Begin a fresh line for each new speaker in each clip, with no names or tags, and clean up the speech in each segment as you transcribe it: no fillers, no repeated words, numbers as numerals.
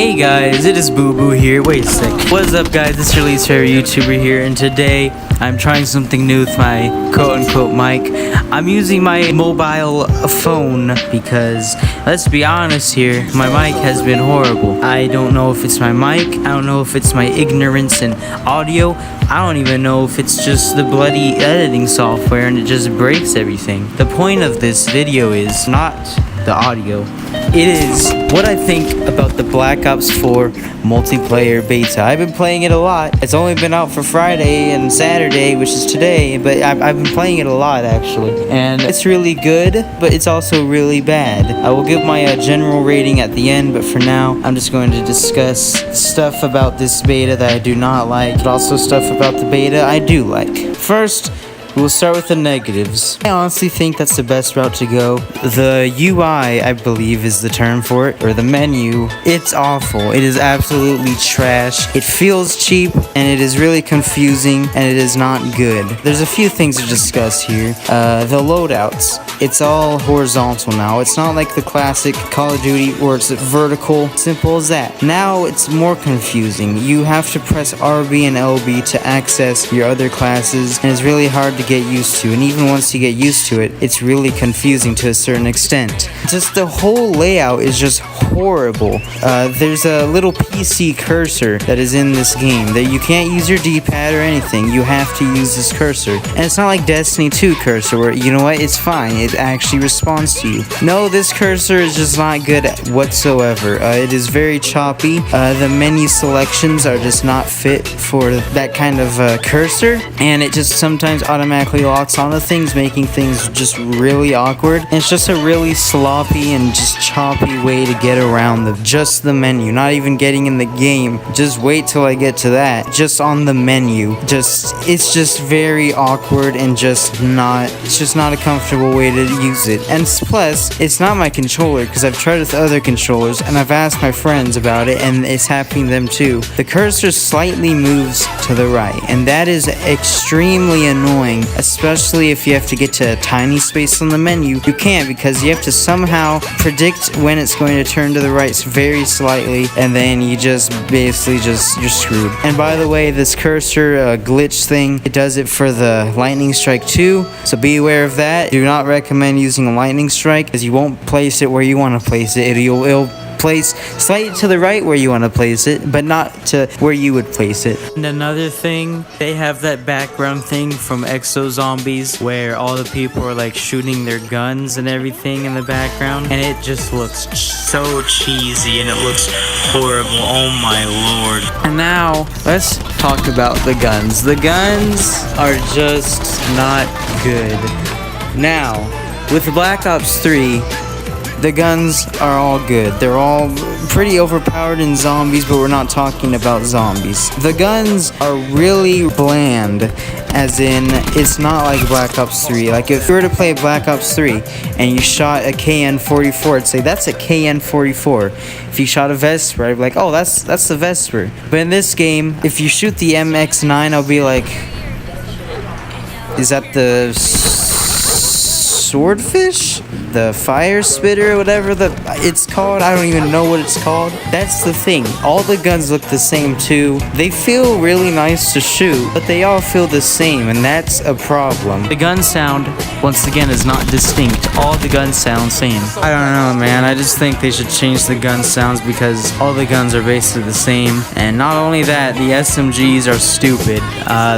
Hey guys, it is Boo Boo here. Wait a sec. What's up guys, it's your least favorite YouTuber here, and today I'm trying something new with my quote-unquote mic. I'm using my mobile phone because, let's be honest here, my mic has been horrible. I don't know if it's my mic, I don't know if it's my ignorance in audio, I don't even know if it's just the bloody editing software and it just breaks everything. The point of this video is not the audio. It is what I think about the Black Ops 4 multiplayer beta. I've been playing it a lot. It's only been out for Friday and Saturday, which is today, but I've been playing it a lot actually. And it's really good, but it's also really bad. I will give my general rating at the end, but for now, I'm just going to discuss stuff about this beta that I do not like, but also stuff about the beta I do like. First, we'll start with the negatives. I honestly think that's the best route to go. The UI, I believe, is the term for it, or the menu. It's awful. It is absolutely trash. It feels cheap, and it is really confusing, and it is not good. There's a few things to discuss here. The loadouts. It's all horizontal now. It's not like the classic Call of Duty where it's vertical. Simple as that. Now it's more confusing. You have to press RB and LB to access your other classes, and it's really hard to get used to, and even once you get used to it, it's really confusing to a certain extent. Just the whole layout is just horrible. There's a little PC cursor that is in this game that you can't use your D-pad or anything. You have to use this cursor, and it's not like Destiny 2 cursor where, you know what, it's fine, it actually responds to you. No, this cursor is just not good whatsoever. It is very choppy. The menu selections are just not fit for that kind of cursor, and it just sometimes automatically locks onto things, making things just really awkward. And it's just a really sloppy and just choppy way to get around just the menu, not even getting in the game. Just wait till I get to that. Just on the menu, it's just very awkward and it's just not a comfortable way to use it. And plus, it's not my controller, because I've tried with other controllers and I've asked my friends about it, and it's happening to them too. The cursor slightly moves to the right, and that is extremely annoying, especially if you have to get to a tiny space on the menu. You can't, because you have to somehow predict when it's going to turn to the right very slightly, and then you just basically you're screwed. And by the way, this cursor glitch thing, it does it for the Lightning Strike 2, so be aware of that. Do not recommend using a Lightning Strike, because you won't place it where you want to place it. It'll place slightly to the right where you want to place it, but not to where you would place it. And another thing, they have that background thing from Exo Zombies where all the people are like shooting their guns and everything in the background, and it just looks so cheesy and it looks horrible. Oh my lord. And now let's talk about the guns. The guns are just not good. Now, with Black Ops 3, the guns are all good. They're all pretty overpowered in zombies, but we're not talking about zombies. The guns are really bland, as in, it's not like Black Ops 3. Like, if you were to play Black Ops 3 and you shot a KN-44, I'd say, that's a KN-44. If you shot a Vesper, I'd be like, oh, that's the Vesper. But in this game, if you shoot the MX-9, I'll be like, is that the Swordfish? The Fire Spitter, whatever it's called. I don't even know what it's called. That's the thing. All the guns look the same too. They feel really nice to shoot, but they all feel the same, and that's a problem. The gun sound, once again, is not distinct. All the guns sound same. I don't know, man. I just think they should change the gun sounds, because all the guns are basically the same. And not only that, the SMGs are stupid.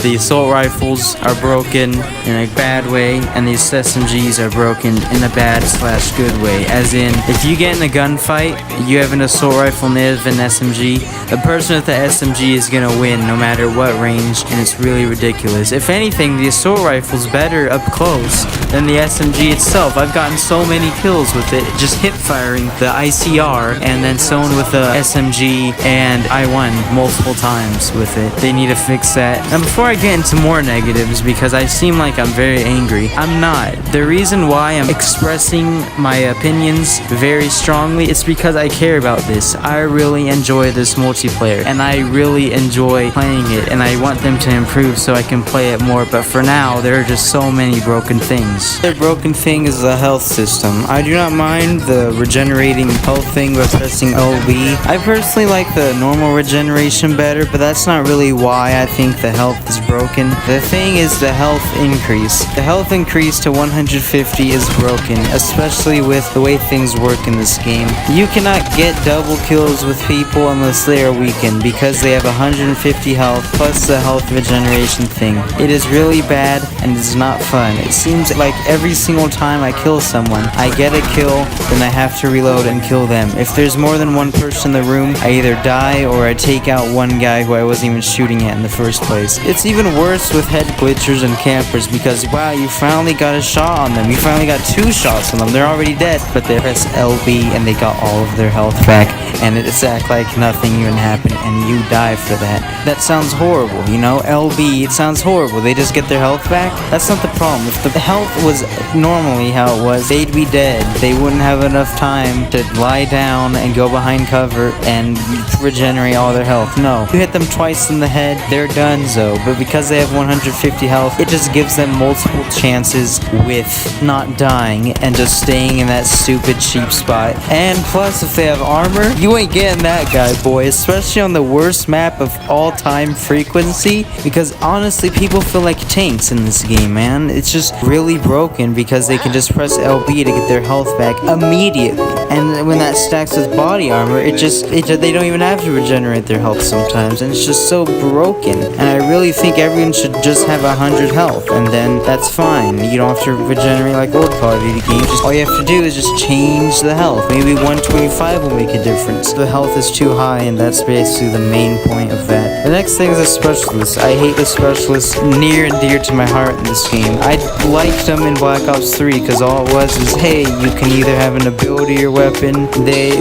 The assault rifles are broken in a bad way, and these SMGs are broken in a bad/good way. As in, if you get in a gunfight, you have an assault rifle and they have an SMG, the person with the SMG is gonna win no matter what range, and it's really ridiculous. If anything, the assault rifle's better up close than the SMG itself. I've gotten so many kills with it, just hip firing the ICR and then someone with the SMG, and I won multiple times with it. They need to fix that. And before I get into more negatives, because I seem like I'm very angry, I'm not. The reason reason why I'm expressing my opinions very strongly is because I care about this. I really enjoy this multiplayer, and I really enjoy playing it, and I want them to improve so I can play it more, but for now, there are just so many broken things. The broken thing is the health system. I do not mind the regenerating health thing by pressing LB. I personally like the normal regeneration better, but that's not really why I think the health is broken. The thing is the health increase. The health increase to 150 is broken, especially with the way things work in this game. You cannot get double kills with people unless they are weakened, because they have 150 health plus the health regeneration thing. It is really bad and it's not fun. It seems like every single time I kill someone, I get a kill, then I have to reload and kill them. If there's more than one person in the room, I either die or I take out one guy who I wasn't even shooting at in the first place. It's even worse with head glitchers and campers, because wow, you finally got a shot on them. You finally got 2 shots on them. They're already dead, but they press LB and they got all of their health back, and it's act like nothing even happened, and you die for that. That sounds horrible, you know? LB, it sounds horrible. They just get their health back? That's not the problem. If the health was normally how it was, they'd be dead. They wouldn't have enough time to lie down and go behind cover and regenerate all their health. No. You hit them twice in the head, they're donezo. But because they have 150 health, it just gives them multiple chances with not dying and just staying in that stupid cheap spot. And plus, if they have armor, you ain't getting that guy, boy. Especially on the worst map of all time, Frequency. Because honestly, people feel like tanks in this game, man. It's just really broken because they can just press LB to get their health back immediately. And when that stacks with body armor, they don't even have to regenerate their health sometimes. And it's just so broken. And I really think everyone should just have 100 health, and then that's fine. You don't have to regenerate like old Call of Duty games. Just all you have to do is just change the health. Maybe 125 will make a difference. The health is too high, and that's basically the main point of that. The next thing is a specialist. I hate the specialist, near and dear to my heart in this game. I liked them in Black Ops 3 because all it was is, hey, you can either have an ability or weapon.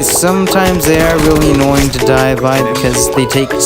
Sometimes they are really annoying to die by because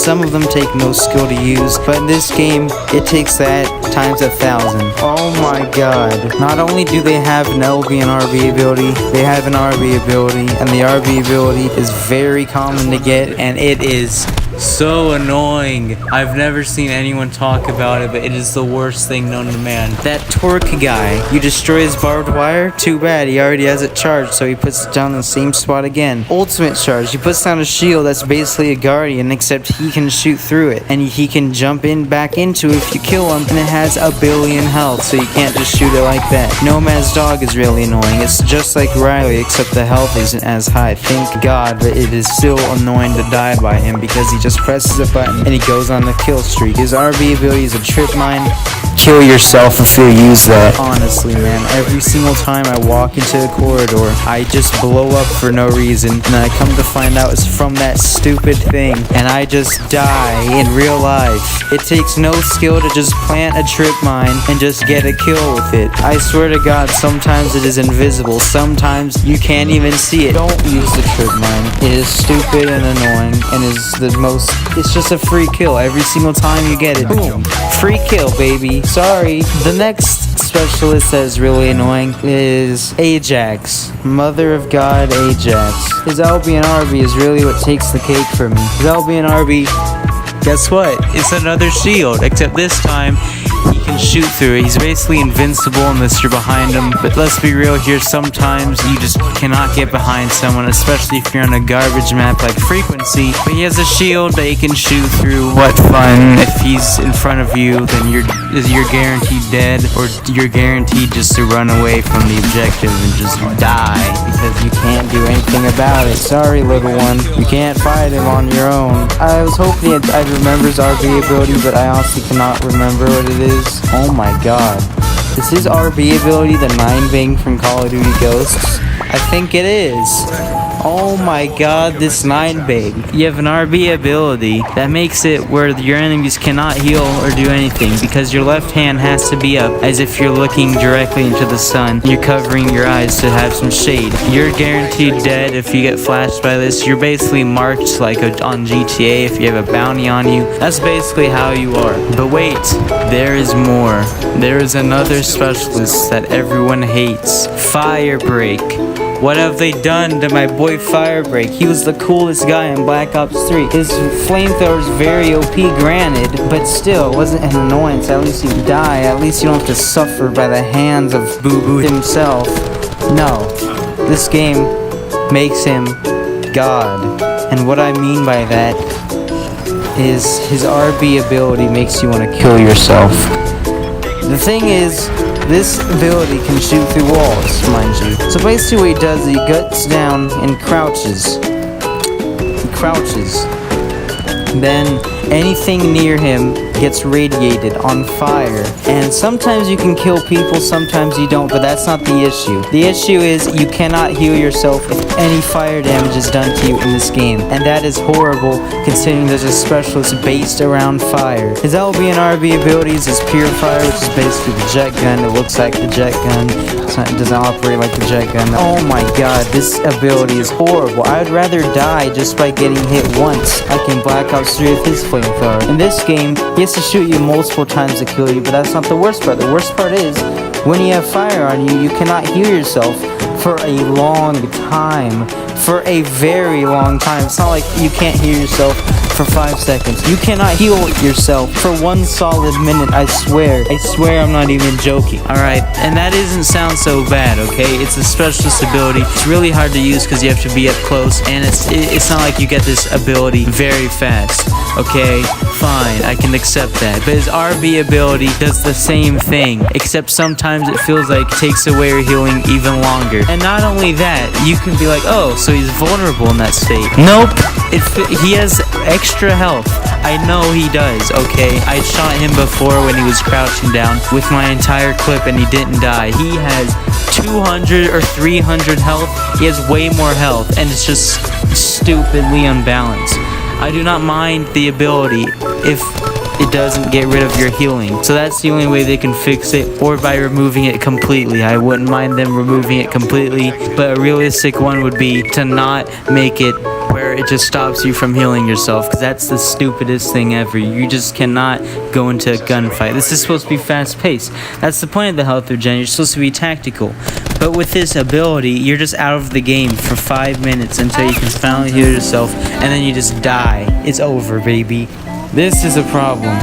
some of them take no skill to use, but in this game, it takes that times 1,000. Oh my god. Not only do they have an LB and RB ability, they have an RB ability, and the RB ability is very common to get, and it is so annoying. I've never seen anyone talk about it, but it is the worst thing known to man. That torque guy, you destroy his barbed wire? Too bad, he already has it charged, so he puts it down in the same spot again. Ultimate charge, he puts down a shield that's basically a guardian, except he can shoot through it, and he can jump back into it if you kill him, and it has 1 billion health, so you can't just shoot it like that. Nomad's dog is really annoying. It's just like Riley, except the health isn't as high. Thank God, but it is still annoying to die by him because he just presses a button and he goes on the kill streak. His RB ability is a trip mine. Kill yourself if you use that. Honestly, man, every single time I walk into a corridor, I just blow up for no reason, and then I come to find out it's from that stupid thing, and I just die in real life. It takes no skill to just plant a trip mine and just get a kill with it. I swear to God, sometimes it is invisible. Sometimes you can't even see it. Don't use the trip mine. It is stupid and annoying, and it's just a free kill every single time you get it. Boom. Free kill, baby. Sorry. The next specialist that is really annoying is Ajax. Mother of God, Ajax. His LB and RB is really what takes the cake for me. His LB and RB, guess what? It's another shield, except this time he can shoot through it. He's basically invincible unless you're behind him. But let's be real here, sometimes you just cannot get behind someone, especially if you're on a garbage map like Frequency. But he has a shield that he can shoot through. What fun. If he's in front of you, then you're guaranteed dead, or you're guaranteed just to run away from the objective and just die, because you can't do anything about it. Sorry, little one. You can't fight him on your own. I was hoping I'd remember his RB ability, but I honestly cannot remember what it is. Oh my god. Is his RB ability the 9 bang from Call of Duty Ghosts? I think it is. Oh my god, this 9-big. You have an RB ability that makes it where your enemies cannot heal or do anything because your left hand has to be up as if you're looking directly into the sun. You're covering your eyes to have some shade. You're guaranteed dead if you get flashed by this. You're basically marked like on GTA if you have a bounty on you. That's basically how you are. But wait, there is more. There is another specialist that everyone hates. Firebreak. What have they done to my boy Firebreak? He was the coolest guy in Black Ops 3. His flamethrower is very OP, granted, but still, it wasn't an annoyance. At least you die. At least you don't have to suffer by the hands of Boo Boo himself. No, this game makes him God. And what I mean by that is his RB ability makes you want to kill yourself. The thing is, this ability can shoot through walls, mind you. So basically what he does, he guts down and crouches. He crouches. Then anything near him gets radiated on fire. And sometimes you can kill people, sometimes you don't, but that's not the issue. The issue is you cannot heal yourself if any fire damage is done to you in this game. And that is horrible considering there's a specialist based around fire. His LB and RB abilities is Purifier, which is basically the jet gun. It looks like the jet gun. It doesn't operate like the jet gun. Oh my god, this ability is horrible. I would rather die just by getting hit once, like in Black Ops 3 with his flamethrower. In this game, he has to shoot you multiple times to kill you, but that's not the worst part. The worst part is, when you have fire on you, you cannot heal yourself for a long time. For a very long time. It's not like you can't heal yourself for 5 seconds. You cannot heal yourself for 1 solid minute, I swear. I swear I'm not even joking. Alright, and that doesn't sound so bad, okay? It's a specialist ability. It's really hard to use because you have to be up close, and it's not like you get this ability very fast. Okay, fine, I can accept that. But his RB ability does the same thing, except sometimes it feels like it takes away your healing even longer. And not only that, you can be like, oh, so he's vulnerable in that state. Nope, he has extra health. I know he does, okay? I shot him before when he was crouching down with my entire clip and he didn't die. He has 200 or 300 health. He has way more health and it's just stupidly unbalanced. I do not mind the ability if it doesn't get rid of your healing. So that's the only way they can fix it, or by removing it completely. I wouldn't mind them removing it completely, but a realistic one would be to not make it where it just stops you from healing yourself, because that's the stupidest thing ever. You just cannot go into a gunfight. This is supposed to be fast-paced. That's the point of the health regen. You're supposed to be tactical. But with this ability, you're just out of the game for 5 minutes until you can finally heal yourself, and then you just die. It's over, baby. This is a problem.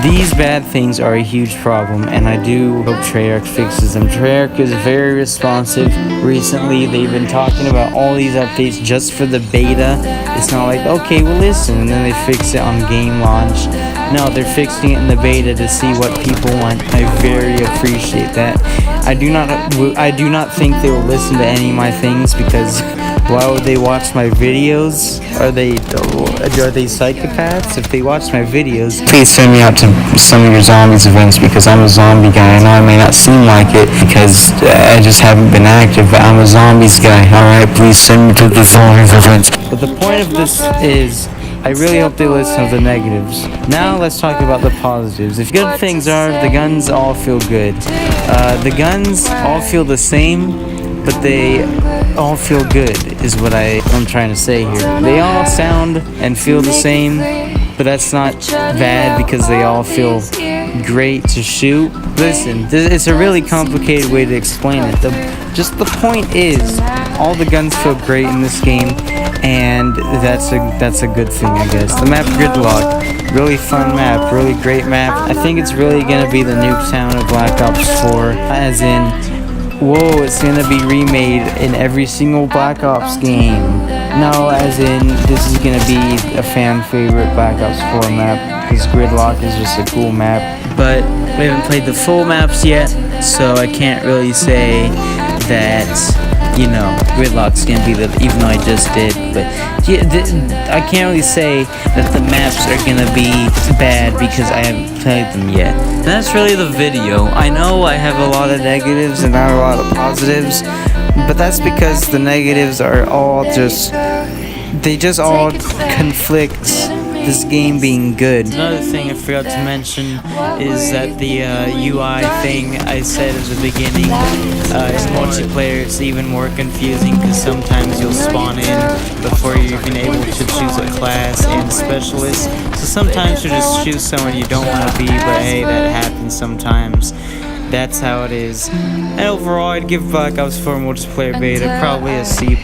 These bad things are a huge problem, and I do hope Treyarch fixes them. Treyarch is very responsive. Recently, they've been talking about all these updates just for the beta. It's not like, okay, well listen, and then they fix it on game launch. No, they're fixing it in the beta to see what people want. I very appreciate that. I do not think they will listen to any of my things, because why would they watch my videos? Are they psychopaths? If they watch my videos, please send me out to some of your zombies events, because I'm a zombie guy. I know I may not seem like it because I just haven't been active, but I'm a zombies guy. Alright, please send me to the zombies events. But the point of this is, I really hope they listen to the negatives. Now let's talk about the positives. If good things are, the guns all feel good. The guns all feel the same, but they all feel good, is what I'm trying to say here. They all sound and feel the same, but that's not bad because they all feel great to shoot. Listen, it's a really complicated way to explain it. Just the point is, all the guns feel great in this game, and that's a good thing, I guess. The map Gridlock, really fun map, really great map. I think it's really gonna be the Nuketown of Black Ops 4, as in, whoa, it's gonna be remade in every single Black Ops game. No, as in, this is gonna be a fan favorite Black Ops 4 map, because Gridlock is just a cool map. But we haven't played the full maps yet, so I can't really say that, you know, Gridlock's gonna be even though I just did. But yeah, I can't really say that the maps are gonna be bad because I haven't played them yet. And that's really the video. I know I have a lot of negatives and not a lot of positives, but that's because the negatives are all they just all conflict this game being good. Another thing I forgot to mention is that the UI thing I said at the beginning, in multiplayer it's even more confusing because sometimes you'll spawn in before you're even able to choose a class and specialist. So sometimes you just choose someone you don't want to be, but hey, that happens sometimes. That's how it is. And overall, I'd give Black Ops 4 multiplayer beta probably a C+.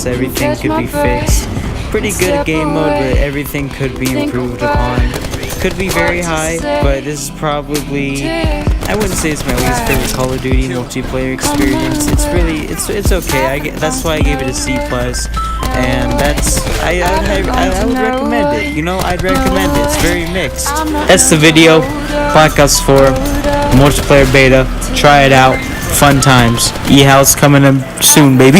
Everything could be fixed. Pretty good game mode, but everything could be improved upon. Could be very high, but this is probably, I wouldn't say it's my least favorite Call of Duty multiplayer experience. It's really, it's okay. That's why I gave it a C+. And I would recommend it. You know, I'd recommend it. It's very mixed. That's the video. Black Ops 4 multiplayer beta. Try it out. Fun times. E-House coming up soon, baby.